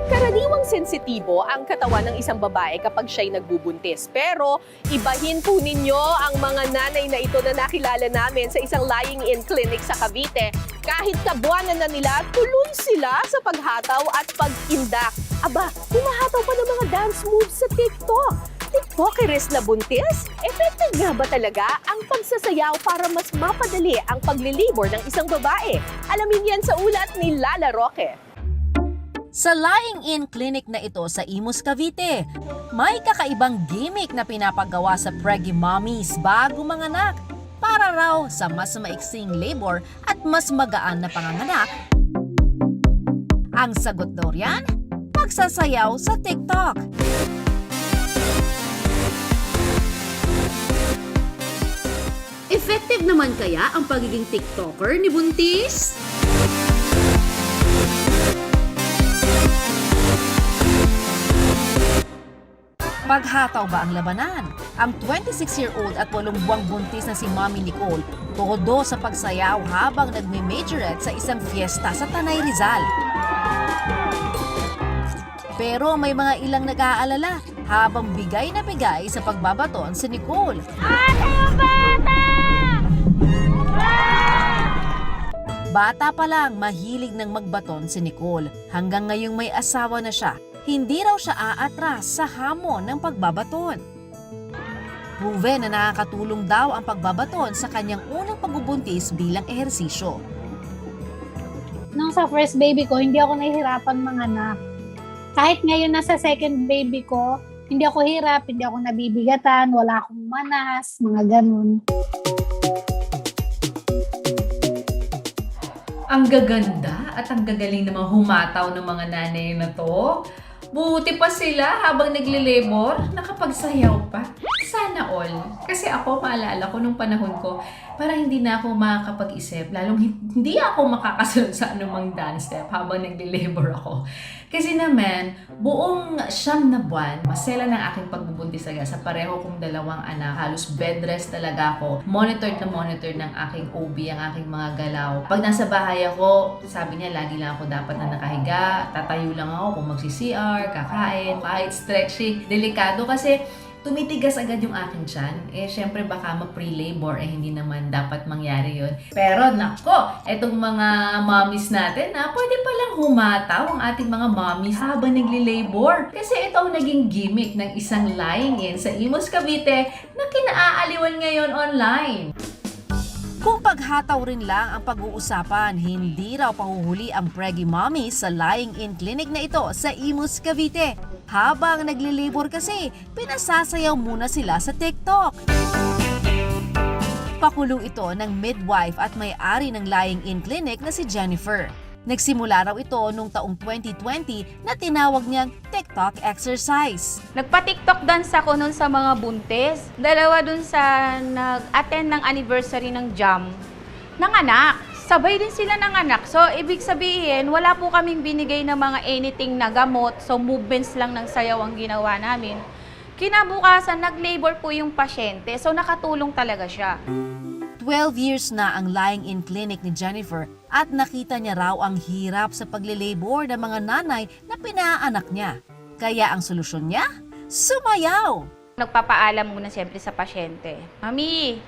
Karaniwang sensitibo ang katawan ng isang babae kapag siya'y nagbubuntis. Pero ibahin po ninyo ang mga nanay na ito na nakilala namin sa isang lying-in clinic sa Cavite. Kahit kabuanan na nila, tuloy sila sa paghataw at pag-indak. Aba, humahataw pa ng mga dance moves sa TikTok. TikTokeres na buntis? Effective nga ba talaga ang pagsasayaw para mas mapadali ang paglilibor ng isang babae? Alamin yan sa ulat ni Lala Roque. Sa lying-in clinic na ito sa Imus, Cavite, may kakaibang gimmick na pinapagawa sa preggy mommies bago manganak para raw sa mas maiksing labor at mas magaan na panganganak. Ang sagot daw riyan, pagsasayaw sa TikTok. Effective naman kaya ang pagiging TikToker ni Buntis? Paghataw ba ang labanan? Ang 26-year-old at 8 buwang buntis na si Mommy Nicole todo sa pagsayaw habang nagme-majorette sa isang fiesta sa Tanay Rizal. Pero may mga ilang nag-aalala habang bigay na bigay sa pagbabaton si Nicole. Bata pa lang, mahilig ng magbaton si Nicole. Hanggang ngayong may asawa na siya, hindi raw siya aatras sa hamon ng pagbabaton. Proven na nakakatulong daw ang pagbabaton sa kanyang unang pagbubuntis bilang ehersisyo. Nung sa first baby ko, hindi ako nahihirapan manganak. Kahit ngayon nasa second baby ko, hindi ako hirap, hindi ako nabibigatan, wala akong manas, mga ganun. Ang gaganda at ang gagaling naman humataw ng mga nanay na to. Buti pa sila habang nagle-labor, nakapagsayaw pa. Sana all. Kasi ako, maalala ko nung panahon ko, parang hindi na ako makakapag-isip, lalong hindi ako makakasunod sa anumang dance step habang nagle-labor ako. Kasi naman, buong 9 na buwan, masela ng aking pagbubuntis talaga sa pareho kong 2 anak. Halos bed rest talaga ako. Monitor na monitor ng aking OB ang aking mga galaw. Pag nasa bahay ako, sabi niya, lagi lang ako dapat na nakahiga. Tatayo lang ako kung magsi-CR, kakain, kahit stretching. Delikado kasi tumitigas agad yung aking tiyan. Syempre baka ma-pre-labor, hindi naman dapat mangyari yun. Pero nako, etong mga mommies natin pwede palang humataw ang ating mga mommies habang nagli-labor. Kasi ito ang naging gimmick ng isang lying-in sa Imus, Cavite na kinaaaliwan ngayon online. Kung paghataw rin lang ang pag-uusapan, hindi raw pahuhuli ang preggy mommy sa lying-in clinic na ito sa Imus, Cavite. Habang nagli-labor kasi, pinasasayaw muna sila sa TikTok. Pakulong ito ng midwife at may-ari ng lying-in clinic na si Jennifer. Nagsimula raw ito noong taong 2020 na tinawag niyang TikTok exercise. Nagpa-TikTok dance ako nun sa mga buntis. 2 dun sa nag-attend ng anniversary ng Jam ng anak. Sabay din sila ng anak. So, ibig sabihin, wala po kaming binigay na mga anything na gamot. So, movements lang ng sayaw ang ginawa namin. Kinabukasan, nag-labor po yung pasyente. So, nakatulong talaga siya. 12 years na ang lying-in clinic ni Jennifer at nakita niya raw ang hirap sa paglilabor ng mga nanay na pinaanak niya. Kaya ang solusyon niya, sumayaw! Nagpapaalam muna siyempre sa pasyente. Mami,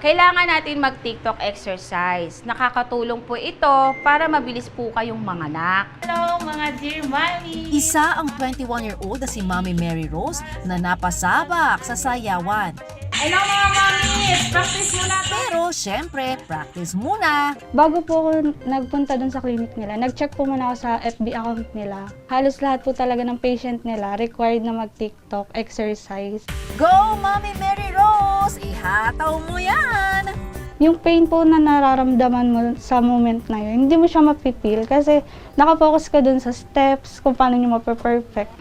kailangan natin mag-TikTok exercise. Nakakatulong po ito para mabilis po kayong manganak. Hello mga dear mommy! Isa ang 21-year-old na si Mommy Mary Rose na napasabak sa sayawan. Hello mga mommies! Practice muna! Pero syempre, practice muna. Bago po ako nagpunta dun sa clinic nila, nag-check po muna ako sa FB account nila. Halos lahat po talaga ng patient nila required na mag-TikTok exercise. Go, Mommy Mary Rose! Ihataw mo yan! Yung pain po na nararamdaman mo sa moment na yun, hindi mo siya mapipil kasi nakafocus ka dun sa steps kung paano nyo mape-perfect.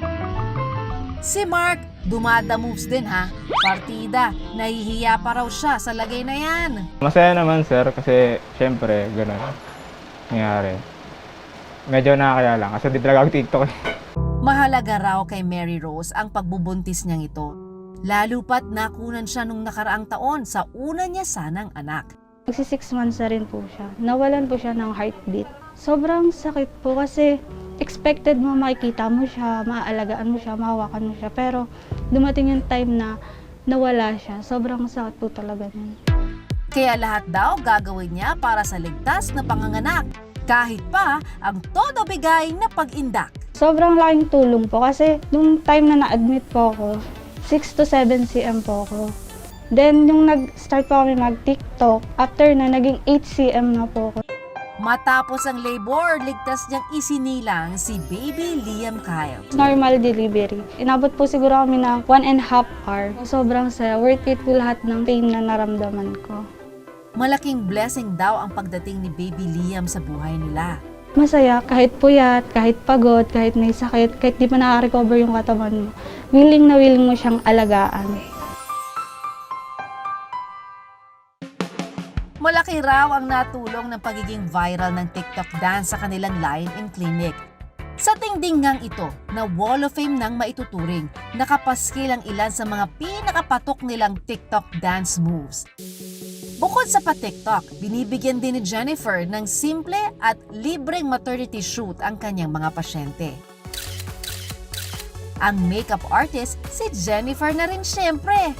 Si Mark, dumada moves din ha. Partida, nahihiya pa raw siya sa lagay na yan. Masaya naman sir kasi syempre gano'n nangyari. Medyo nakakaya lang kasi di talaga ako TikTok. Mahalaga raw kay Mary Rose ang pagbubuntis niyang ito. Lalo pat nakunan siya nung nakaraang taon sa una niya sanang anak. Magsi 6 months na rin po siya. Nawalan po siya ng heartbeat. Sobrang sakit po kasi expected mo makikita mo siya, maaalagaan mo siya, mahawakan mo siya. Pero dumating yung time na nawala siya. Sobrang sakit po talaga nun. Kaya lahat daw gagawin niya para sa ligtas na panganganak. Kahit pa ang todo bigay na pag-indak. Sobrang laking tulong po kasi nung time na na-admit po ako, 6 to 7 cm po ako. Then yung nag-start po kami mag-TikTok, after na naging 8 cm na po ako. Matapos ang labor, ligtas niyang isinilang si baby Liam Kyle. Normal delivery. Inabot po siguro kami ng 1.5 hour. Sobrang saya. Worth it po lahat ng pain na naramdaman ko. Malaking blessing daw ang pagdating ni baby Liam sa buhay nila. Masaya, kahit puyat, kahit pagod, kahit may sakit, kahit di pa nakaka-recover yung katawan mo. Willing na willing mo siyang alagaan. Malaki raw ang natulong ng pagiging viral ng TikTok dance sa kanilang line-in clinic. Sa tingdingang ito na Wall of Fame nang maituturing, nakapaskil ang ilan sa mga pinakapatok nilang TikTok dance moves. Bukod sa pa-TikTok, binibigyan din ni Jennifer ng simple at libreng maternity shoot ang kanyang mga pasyente. Ang makeup artist, si Jennifer na rin syempre.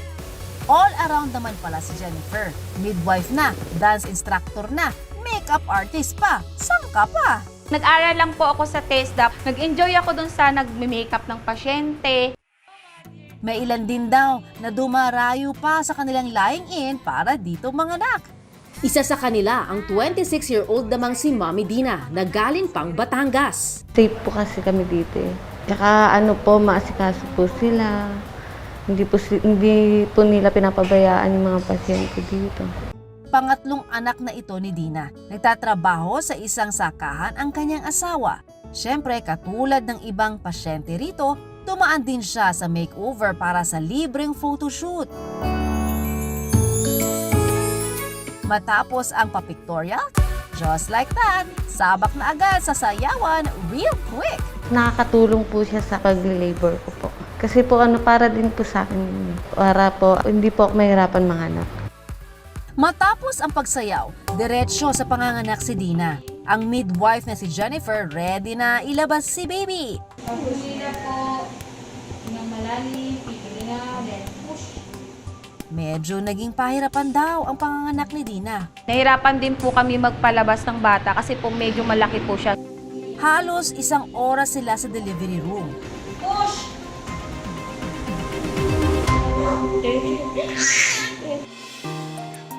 All around naman pala si Jennifer. Midwife na, dance instructor na, makeup artist pa, sangka pa. Nag-aral lang po ako sa TESDA. Nag-enjoy ako dun sa nag-makeup ng pasyente. May ilan din daw na dumarayo pa sa kanilang lying-in para dito manganak. Isa sa kanila ang 26-year-old namang si Mami Dina na galing pang Batangas. Safe po kasi kami dito eh. Tsaka maasikaso po sila. Hindi po nila pinapabayaan yung mga pasyente dito. Pangatlong anak na ito ni Dina. Nagtatrabaho sa isang sakahan ang kanyang asawa. Siyempre, katulad ng ibang pasyente rito, dumaan din siya sa makeover para sa libreng photoshoot. Matapos ang pa-pictorial, just like that, sabak na agad sa sayawan real quick. Nakakatulong po siya sa pag-labor ko po. Kasi po para din po sa akin, para po hindi po ako mahirapan manganak. Matapos ang pagsayaw, diretsyo sa panganganak si Dina. Ang midwife na si Jennifer ready na ilabas si baby. Pagpulila po, ng malalim, pipili na, then push. Medyo naging pahirapan daw ang panganganak ni Dina. Nahirapan din po kami magpalabas ng bata kasi po medyo malaki po siya. Halos 1 oras sila sa delivery room.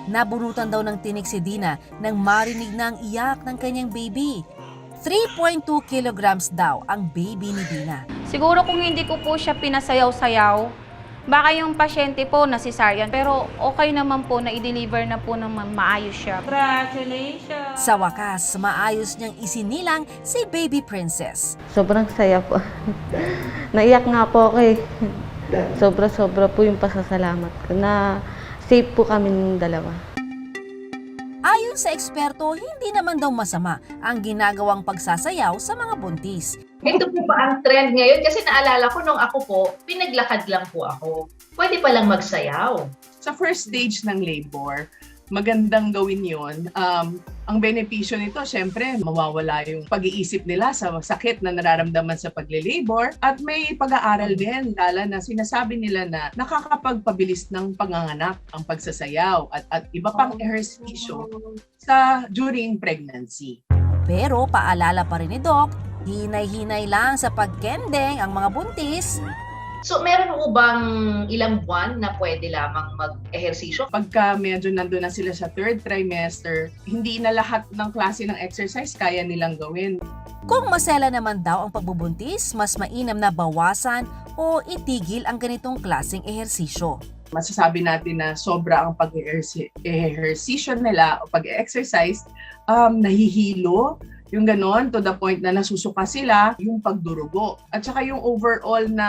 Nabunutan daw ng tinik si Dina nang marinig na ang iyak ng kanyang baby. 3.2 kilograms daw ang baby ni Dina. Siguro kung hindi ko po siya pinasayaw-sayaw, baka yung pasyente po na cesarean, pero okay naman po na i-deliver na po ng maayos siya. Congratulations! Sa wakas, maayos niyang isinilang si baby princess. Sobrang saya po. Naiyak nga po ako eh. Sobra-sobra po yung pasasalamat ko na safe po kami ng dalawa. Ayon sa eksperto, hindi naman daw masama ang ginagawang pagsasayaw sa mga buntis. Ito po ba ang trend ngayon? Kasi naalala ko nung ako po, pinaglakad lang po ako. Pwede palang magsayaw. Sa first stage ng labor, magandang gawin yun. Ang benepisyo nito, syempre, mawawala yung pag-iisip nila sa sakit na nararamdaman sa pagle-labor. At may pag-aaral din, lalo na sinasabi nila na nakakapagpabilis ng panganganak ang pagsasayaw at iba pang ehersisyo during pregnancy. Pero paalala pa rin ni Doc, hinay-hinay lang sa pagkendeng ang mga buntis. So, meron po bang ilang buwan na pwede lamang mag-ehersisyo? Pagka medyo nandun na sila sa 3rd trimester, hindi na lahat ng klase ng exercise kaya nilang gawin. Kung masela naman daw ang pagbubuntis, mas mainam na bawasan o itigil ang ganitong klaseng ehersisyo. Masasabi natin na sobra ang pag-ehersisyo nila o pag-exercise, nahihilo, yung ganon, to the point na nasusuka sila, yung pagdurugo. At saka yung overall na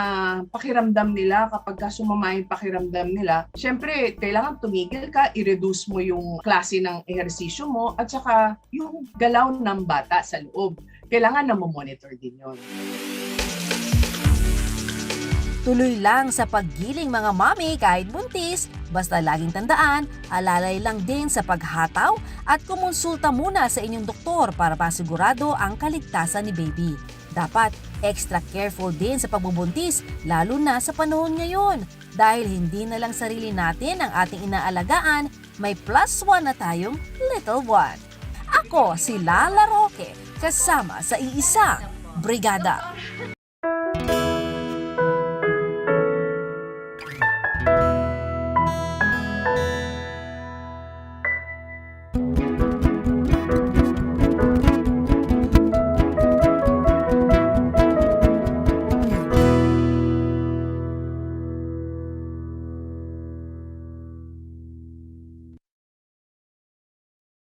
pakiramdam nila, kapag sumama yung pakiramdam nila, syempre, kailangan tumigil ka, i-reduce mo yung klase ng ehersisyo mo, at saka yung galaw ng bata sa loob. Kailangan na monitor din yun. Tuloy lang sa paggiling mga mami kahit buntis, basta laging tandaan, alalay lang din sa paghataw at kumonsulta muna sa inyong doktor para pasigurado ang kaligtasan ni baby. Dapat extra careful din sa pagbubuntis, lalo na sa panahon ngayon. Dahil hindi na lang sarili natin ang ating inaalagaan, may +1 na tayong little one. Ako si Lala Roque, kasama sa iisang brigada.